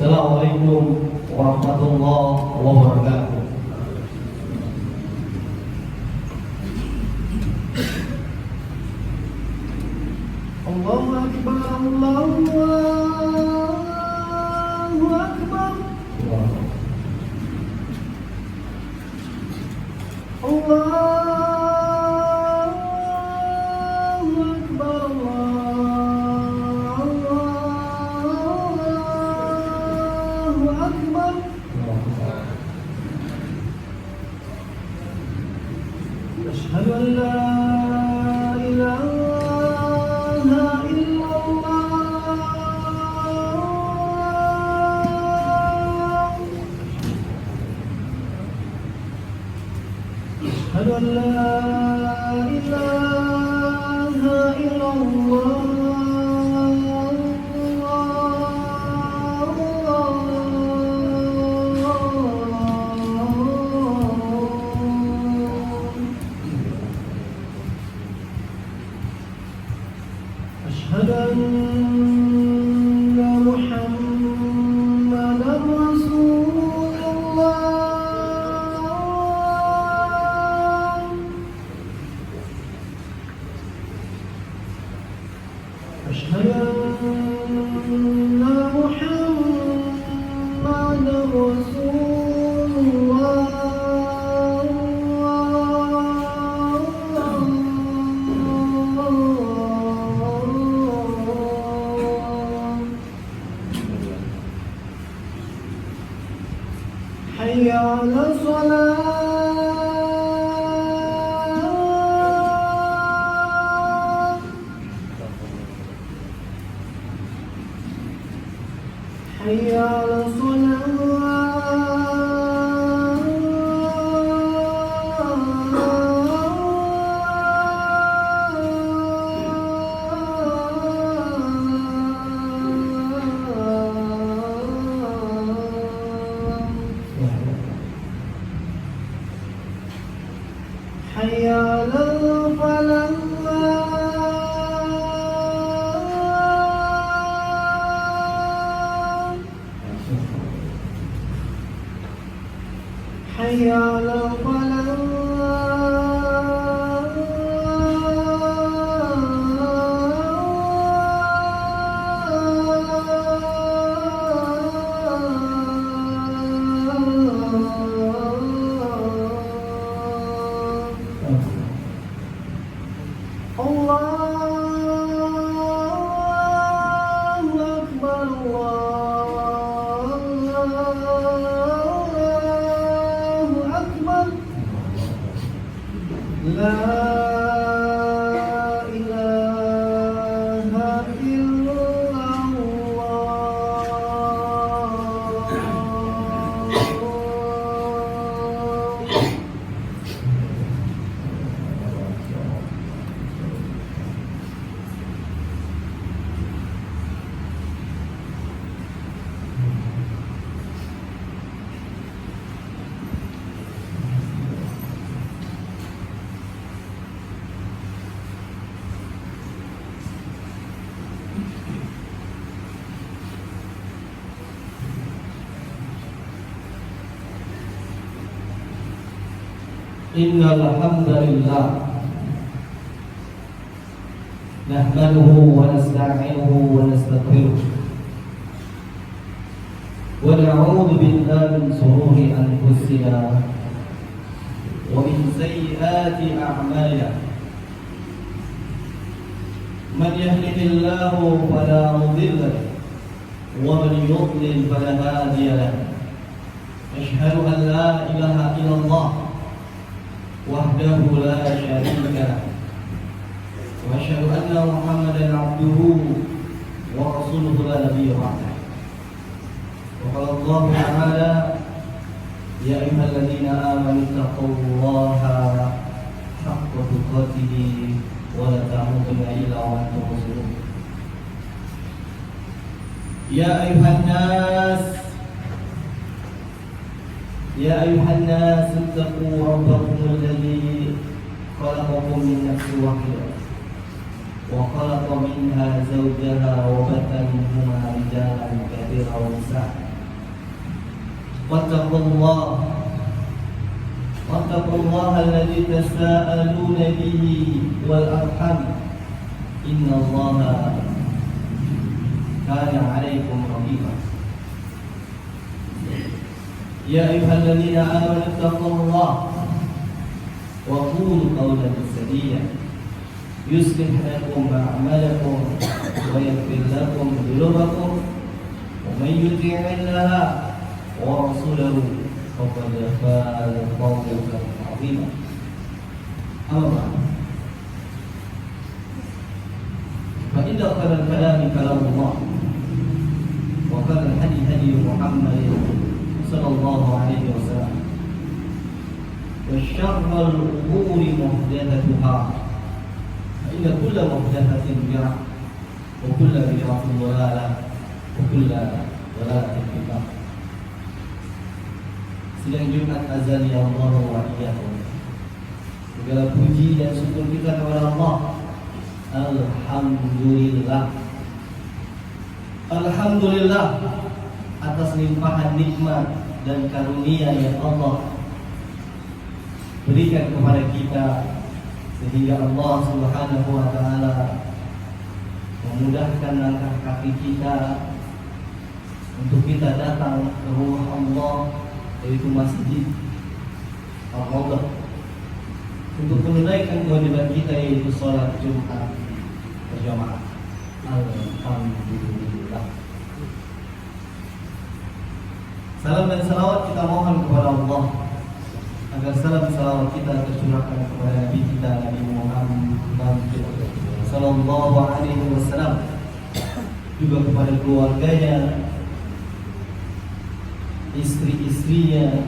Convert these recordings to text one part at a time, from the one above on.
Assalamualaikum warahmatullahi wabarakatuh. Allahu Akbar, Allahu Akbar. أشهد أن لا إله إلا الله. أشهد أن لا إله إلا الله. أشهد أن محمدًا رسول الله. أشهد أن محمدًا رسول الله. حي على الصلاة. حي على حي على الفلاح. حي على Allahu Akbar, Allahu Akbar. La ilaha illallah. Innal hamdalillah nahmaduhu wa nasta'inuhu wa nastaghfiruh wa na'udzu billahi min shururi anfusina wa min sayyiati a'malina. Man yahdihillahu fala mudilla lahu wa man yudlil fala hadiya lahu. Asyhadu an la ilaha illallah wahdahu la syarika lahu wa asyhadu anna Muhammadan abduhu wa rasuluhu la nabiyya ba'dahu. Wa qala Allah ta'ala ya ayyuhalladzina amanu taqullaha haqqa tuqatih wa la tamutunna illa wa antum muslimun. Ya ayuhan nas يا أيها الناس اتقوا ربكم الذي خلقكم من نفس واحدة وخلق منها زوجها وبث منهما رجالا كثيرا ونساء واتقوا الله الذي تساءلون به والأرحام إن الله كان عليكم رقيبا يا أيها الذين آمنوا اتقوا الله وقولوا قولا سديدا يصلح لكم أعمالكم ويغفر لكم ذنوبكم ومن يطع الله ورسوله فقد فاز فوزا عظيما أما بعد فإن خير الكلام كلام الله وخير الهدي هدي محمد صلى الله عليه وسلم وشر الأمور محدثاتها فإن كل محدثة بدعة وكل بدعة ضلالة وكل ضلالة في النار. Sidang Jumat azan ya Allah wa iyyakum. Segala puji dan syukur kita kepada Allah. Alhamdulillah. Alhamdulillah atas limpahan nikmat dan karunia yang Allah berikan kepada kita, sehingga Allah Subhanahu wa taala memudahkan langkah kaki kita untuk kita datang ke rumah Allah, yaitu masjid Al-Rawdah, untuk menunaikan kewajiban kita, yaitu sholat Jumat berjamaah. Alhamdulillah. Salam dan salawat kita mohon kepada Allah agar salam salawat kita tercurahkan kepada Nabi kita, Nabi Muhammad sallallahu alaihi wasallam, juga kepada keluarganya, istri-istrinya,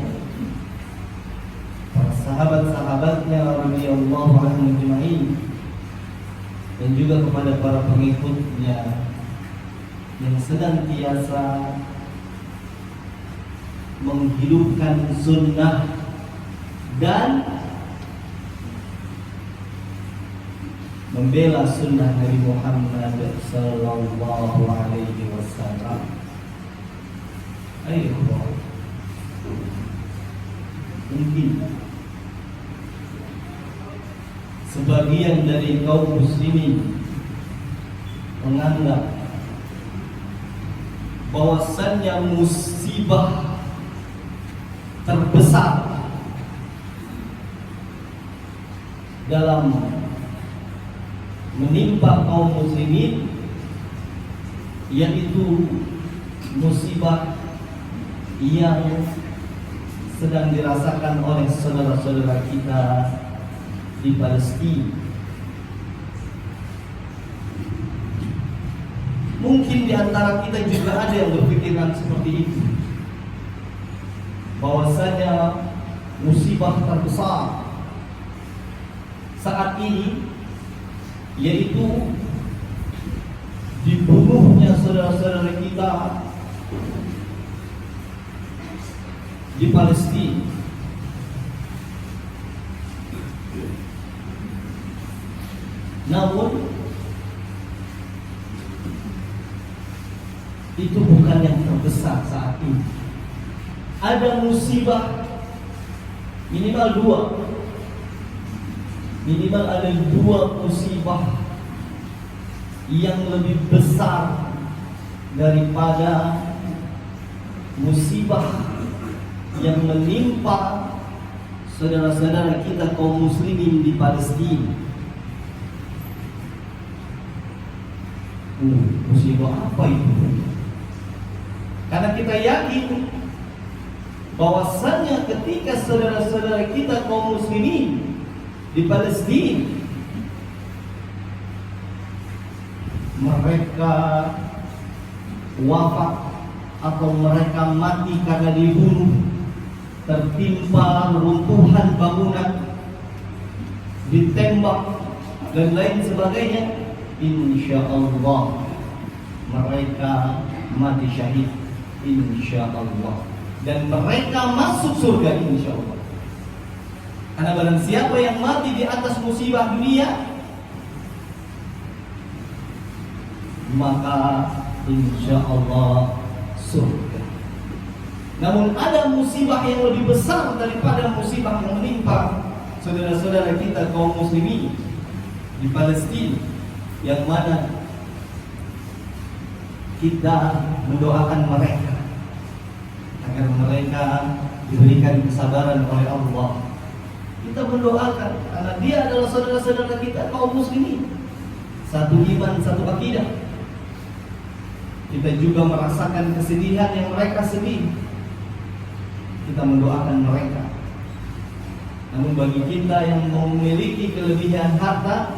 para sahabat-sahabatnya radhiyallahu anhum ajma'in, dan juga kepada para pengikutnya yang senantiasa menghidupkan sunnah dan membela sunnah Nabi Muhammad sallallahu alaihi wasallam. Ayo, mungkin sebagian dari kaum muslimin menganggap bahwasannya musibah terbesar dalam menimpa kaum muslimin yaitu musibah yang sedang dirasakan oleh saudara-saudara kita di Palestina. Mungkin di antara kita juga ada yang berpikiran seperti itu, bahwasanya musibah terbesar saat ini yaitu dibunuhnya saudara-saudara kita di Palestina. Namun itu bukan yang terbesar saat ini. Ada musibah minimal ada dua musibah yang lebih besar daripada musibah yang menimpa saudara-saudara kita kaum muslimin di Palestina. Musibah apa itu? Karena kita yakin bahwasannya ketika saudara-saudara kita kaum muslimin di Palestina mereka wafat atau mereka mati karena dibunuh, tertimpa runtuhan bangunan, ditembak dan lain sebagainya, insya Allah mereka mati syahid, insya Allah, dan mereka masuk surga, insya Allah. Karena barang siapa yang mati di atas musibah dunia, maka insya Allah surga. Namun ada musibah yang lebih besar daripada musibah yang menimpa saudara-saudara kita kaum muslimin di Palestina, yang mana kita mendoakan mereka agar mereka diberikan kesabaran oleh Allah. Kita mendoakan karena dia adalah saudara-saudara kita kaum muslimin, satu iman, satu akidah. Kita juga merasakan kesedihan yang mereka sedih. Kita mendoakan mereka. Namun bagi kita yang memiliki kelebihan harta,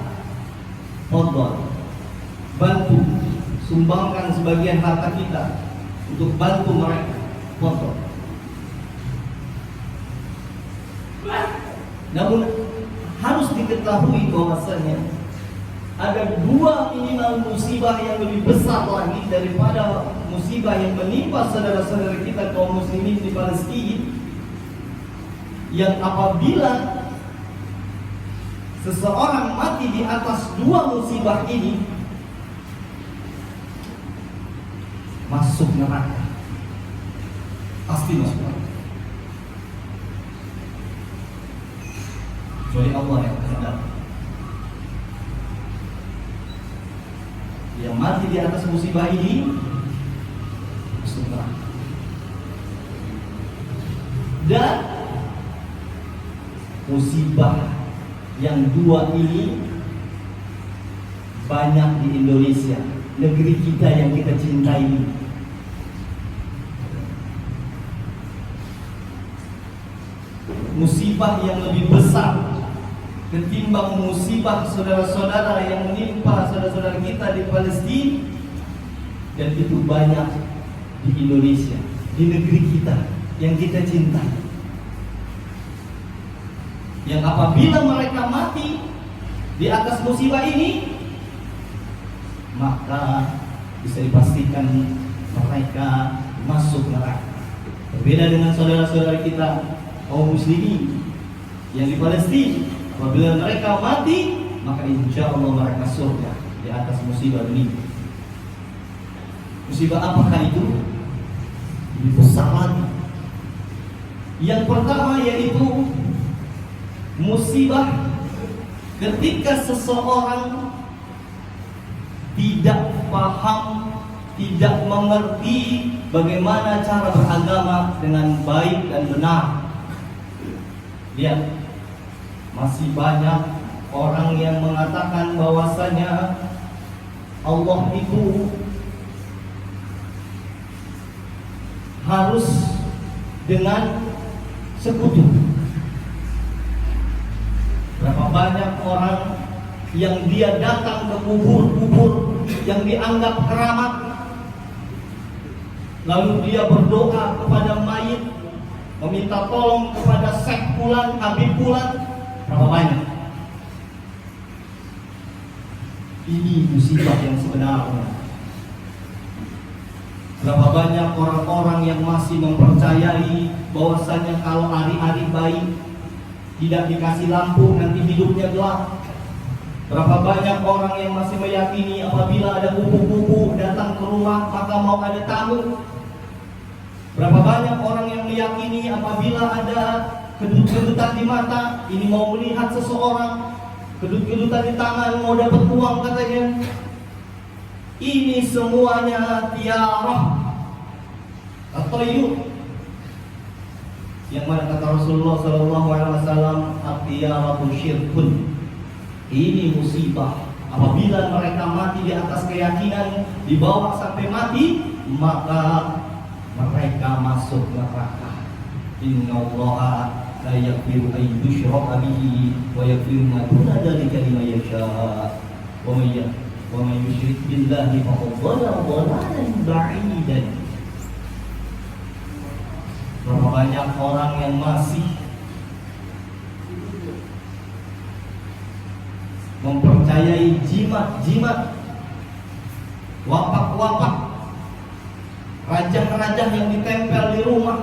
fadhal, bantu, sumbangkan sebagian harta kita untuk bantu mereka, fadhal. Namun harus diketahui bahwasanya ada dua minimal musibah yang lebih besar lagi daripada musibah yang menimpa saudara-saudara kita kaum muslimin di Palestina, yang apabila seseorang mati di atas dua musibah ini, masuk neraka, pasti masuk neraka. Kecuali Allah yang kehendak. Yang mati di atas musibah ini masuk neraka. Dan musibah yang dua ini banyak di Indonesia, negeri kita yang kita cintai ini. Musibah yang lebih besar ketimbang musibah saudara-saudara yang menimpa saudara-saudara kita di Palestina, dan itu banyak di Indonesia, di negeri kita yang kita cintai, yang apabila mereka mati di atas musibah ini, maka bisa dipastikan mereka masuk neraka. Berbeda dengan saudara-saudara kita kaum muslimin yang di Palestina, apabila mereka mati, maka insya Allah mereka surga di atas musibah ini. Musibah apakah itu? Lebih besar lagi. Yang pertama yaitu musibah ketika seseorang tidak paham, tidak mengerti bagaimana cara beragama dengan baik dan benar. Lihat, masih banyak orang yang mengatakan bahwasanya Allah itu harus dengan sekutu. Berapa banyak orang yang dia datang ke kubur-kubur yang dianggap keramat, lalu dia berdoa kepada mayit, meminta tolong kepada Syekh Fulan, Habib Fulan. Berapa banyak? Ini musibah yang sebenarnya. Berapa banyak orang-orang yang masih mempercayai bahwasanya kalau hari-hari baik tidak dikasih lampu nanti hidupnya gelap. Berapa banyak orang yang masih meyakini apabila ada kupu-kupu datang ke rumah maka mau ada tamu. Berapa banyak orang yang meyakini apabila ada kedut-kedutan di mata, ini mau melihat seseorang, kedut-kedutan di tangan mau dapat uang katanya. Ini semuanya tiarah atau yuk, yang mana kata Rasulullah SAW, at-tiaratu syirkun. Ini musibah. Apabila mereka mati di atas keyakinan, dibawa sampai mati, maka mereka masuk neraka. Innallaha la yaghfiru an yushraka bihi wa yaghfiru ma duna dzalika liman yasha. Wa may yusyrik billahi faqad dhalla dhalalan ba'idan. Berapa banyak orang yang masih mempercayai jimat-jimat, wapak-wapak, rajah-rajah yang ditempel di rumah,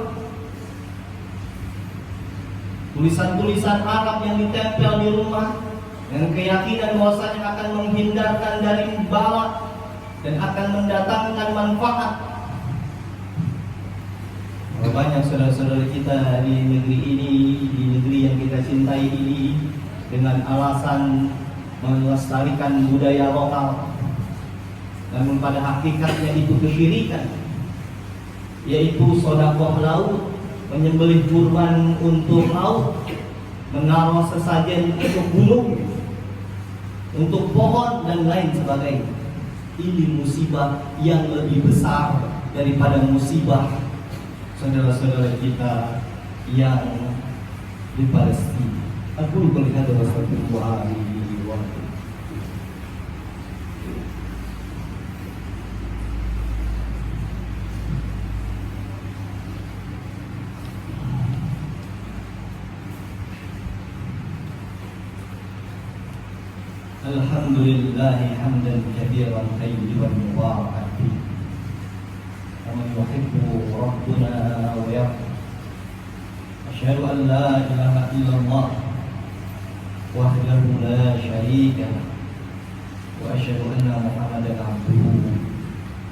tulisan-tulisan Arab yang ditempel di rumah, dengan keyakinan bahwasanya akan menghindarkan dari bala dan akan mendatangkan manfaat. banyak saudara-saudara kita di negeri ini, di negeri yang kita cintai ini, dengan alasan melestarikan budaya lokal, namun pada hakikatnya itu kesyirikan, yaitu sedekah laut, menyembelih kurban untuk laut, menaruh sesajen untuk gunung, untuk pohon dan lain sebagainya. Ini musibah yang lebih besar daripada musibah saudara-saudara kita yang di Palestina. Aku melihat dalam satu hari waktu. Alhamdulillah hamdan katsiran tayyiban mubarakan fihi. Kama yuhibbu rabbuna wa yarda. Asyhadu an la ilaha illallah wahdahu la syarika lah. Wa asyhadu anna Muhammadan abduhu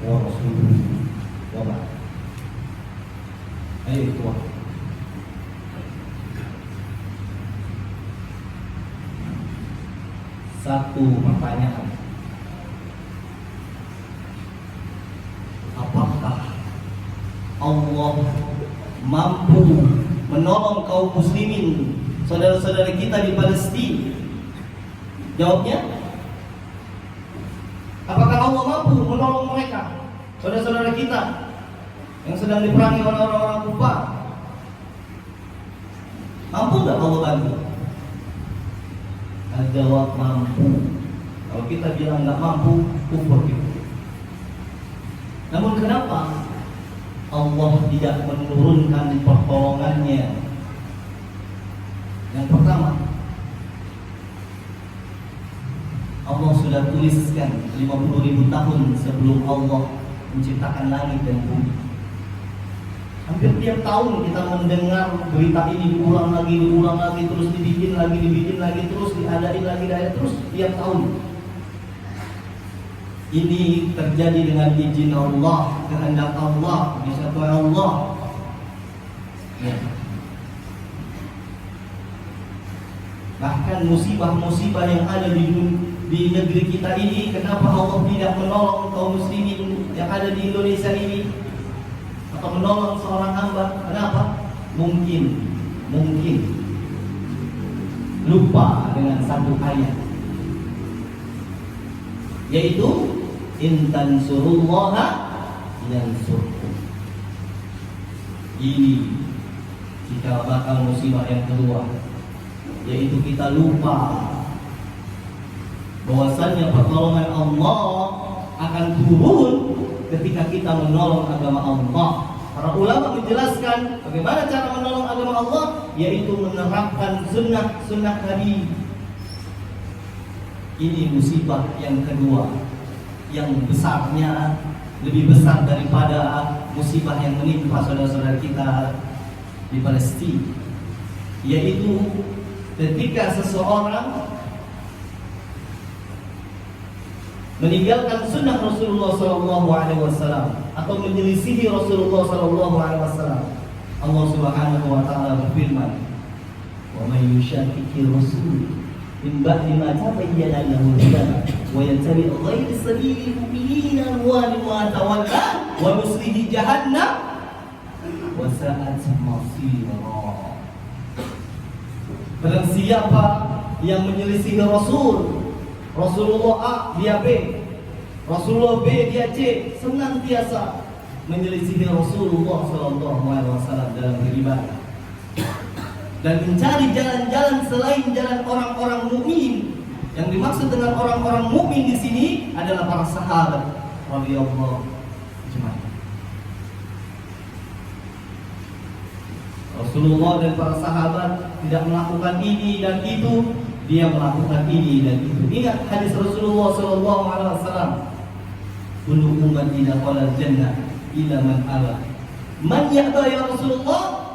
wa rasuluhu wa ba'd. Ayo ikhwah, satu pertanyaan. Apakah Allah mampu menolong kaum muslimin, saudara-saudara kita di Palestina? Jawabnya, apakah Allah mampu menolong mereka, saudara-saudara kita yang sedang diperangi oleh orang-orang kufar? Mampu nggak Allah bantu? Jawab mampu. Kalau kita bilang nggak mampu, kufur kita. Namun kenapa Allah tidak menurunkan pertolongannya? Yang pertama, Allah sudah tuliskan 50.000 tahun sebelum Allah menciptakan langit dan bumi. Hampir tiap tahun kita mendengar berita ini diulang lagi, terus dibikin lagi, terus diadain lagi, terus tiap tahun. Ini terjadi dengan izin Allah, kehendak Allah, disatukan Allah. Ya. Bahkan musibah-musibah yang ada di negeri kita ini, kenapa Allah tidak menolong kaum muslimin yang ada di Indonesia ini? Atau menolong seorang hamba? Kenapa? Mungkin lupa dengan satu ayat, yaitu in tansurullaha yansurkum. Ini jika bakal musibah yang kedua, yaitu kita lupa bahwasannya pertolongan Allah akan turun ketika kita menolong agama Allah. Para ulama menjelaskan bagaimana cara menolong agama Allah, yaitu menerapkan sunnah Nabi. Ini musibah yang kedua, yang besarnya lebih besar daripada musibah yang menimpa saudara-saudara kita di Palestina, yaitu ketika seseorang meninggalkan sunnah Rasulullah SAW atau menyelisihi Rasulullah SAW. Allah Subhanahu wa Ta'ala berfirman, "Wa may yushaqiqir rasul min ba'di ma tabayyana lahu al-huda wa yattabi' ghayra sabilil mu'minina nuwallihi ma tawalla wa nuslihi jahannam wa sa'at masira." Barang siapa yang menyelisihi Rasulullah A, dia B, Rasulullah B, dia C, senantiasa menyelisihi Rasulullah SAW dalam beribadah dan mencari jalan-jalan selain jalan orang-orang mukmin. Yang dimaksud dengan orang-orang mukmin di sini adalah para sahabat radhiyallahu anhum. Rasulullah dan para sahabat tidak melakukan ini dan itu, dia melakukan ini dan itu. Ingat hadis Rasulullah SAW, kullu ummati dakhala jannah illa man aba. Man ya'ba ya Rasulullah?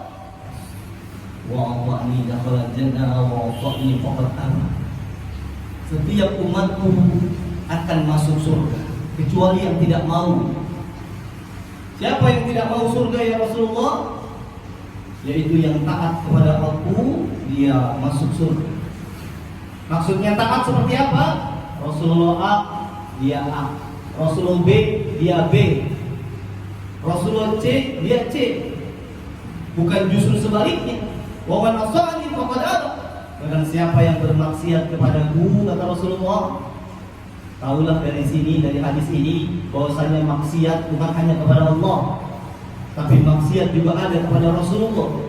Wa ata'ni dakhala jannah wa ata'ni faqad aba. Setiap umatku akan masuk surga kecuali yang tidak mau. Siapa yang tidak mau surga ya Rasulullah? yaitu yang taat kepada aku dia masuk surga. Maksudnya taat seperti apa? Rasulullah A, dia A. Rasulullah B, dia B. Rasulullah C, dia C. Bukan justru sebaliknya. Wa man asani faqad aba. Barang siapa yang bermaksiat kepadaku, kata Rasulullah, tahulah dari sini, dari hadis ini, bahwasanya maksiat bukan hanya kepada Allah, tapi maksiat juga ada kepada Rasulullah.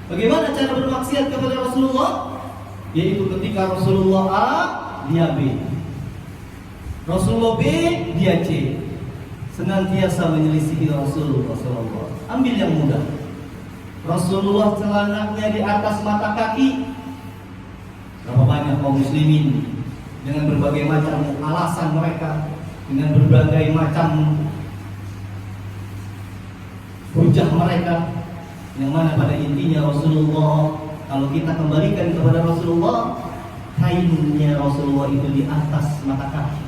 Bagaimana cara bermaksiat kepada Rasulullah? Yaitu ketika Rasulullah A, dia B. Rasulullah B, dia C. Senantiasa menyelisihi Rasulullah SAW. Ambil yang mudah. Rasulullah celananya di atas mata kaki. Berapa banyak kaum muslimin dengan berbagai macam alasan mereka, dengan berbagai macam hujah mereka, yang mana pada intinya Rasulullah, kalau kita kembalikan kepada Rasulullah, kainnya Rasulullah itu di atas mata kaki.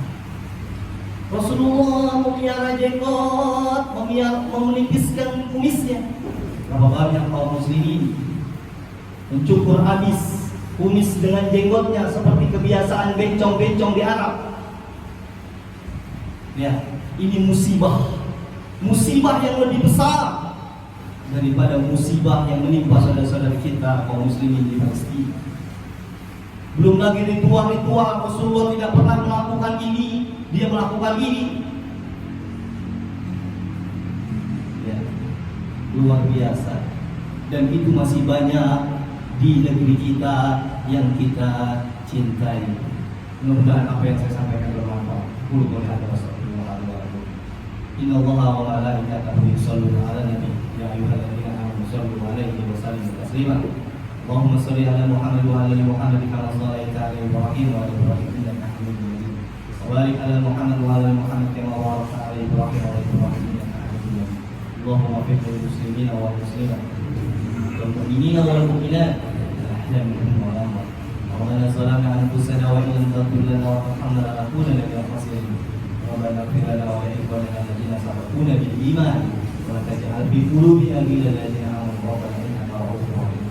Rasulullah memelihara jenggot, memenipiskan kumisnya. Berapa banyak kaum muslimin mencukur habis kumis dengan jenggotnya seperti kebiasaan bencong-bencong di Arab. Ya, ini musibah yang lebih besar daripada musibah yang menimpa saudara-saudara kita kaum muslimin di Palestina. Belum lagi ritual-ritual Rasulullah tidak pernah melakukan ini, dia melakukan ini. Ya, luar biasa. Dan itu masih banyak di negeri kita yang kita cintai. Mudah-mudahan apa yang saya sampaikan bermanfaat. Qul qawli Inna Allaha wa malaikatahu yusholluna 'alan nabi ya ayyuhalladzina amanu shallu 'alaihi wa sallimu taslima. Allahumma shalli 'ala Muhammad wa 'ala ali Muhammad kama shallaita 'ala Ibrahim wa 'ala Ibrahim innaka Hamidum Majid. Wa barik 'ala Muhammad wa 'ala ali Muhammad kama barakta 'ala Ibrahim wa 'ala Ibrahim innaka Hamidum Majid. Allahumma waffiq lil muslimina wal muslimat wal mu'minina wal mu'minat ahlan minhum wa amwat. Rabbana zalamna anfusana wa in lam taghfir lana wa tarhamna lanakunanna minal khasirin. Rabbana ighfir lana wa li ikhwanina alladziina sabaquna bil iman wa la taj'al fi qulubina ghillan lil ladzina amanu rabbana innaka ra'ufur rahim.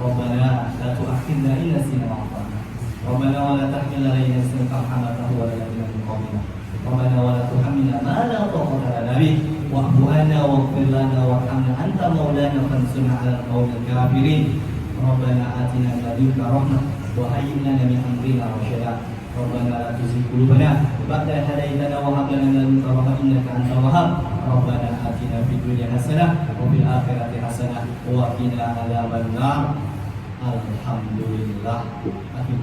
Rabbana la tu'akhidhna in nasina wa akhtana. Rabbana wa la tahmil 'alaina isran kama hamaltahu 'ala alladziina min qablina. Rabbana wa la tuhammilna ma la taqata lana bih wa'fu 'anna waghfir lana warhamna anta maulana fansurna 'alal qaumil kafirin. Rabbana atina min ladunka rahmah wa hayyi' lana min amrina rasyada. Rabbana la tuzigh qulubana ba'da idh hadaytana wa hab lana min ladunka rahmah innaka antal wahhab. Rabbana atina fid dunya hasanah wa fil akhirati hasanah wa qina adzabannar. Alhamdulillah. Akhir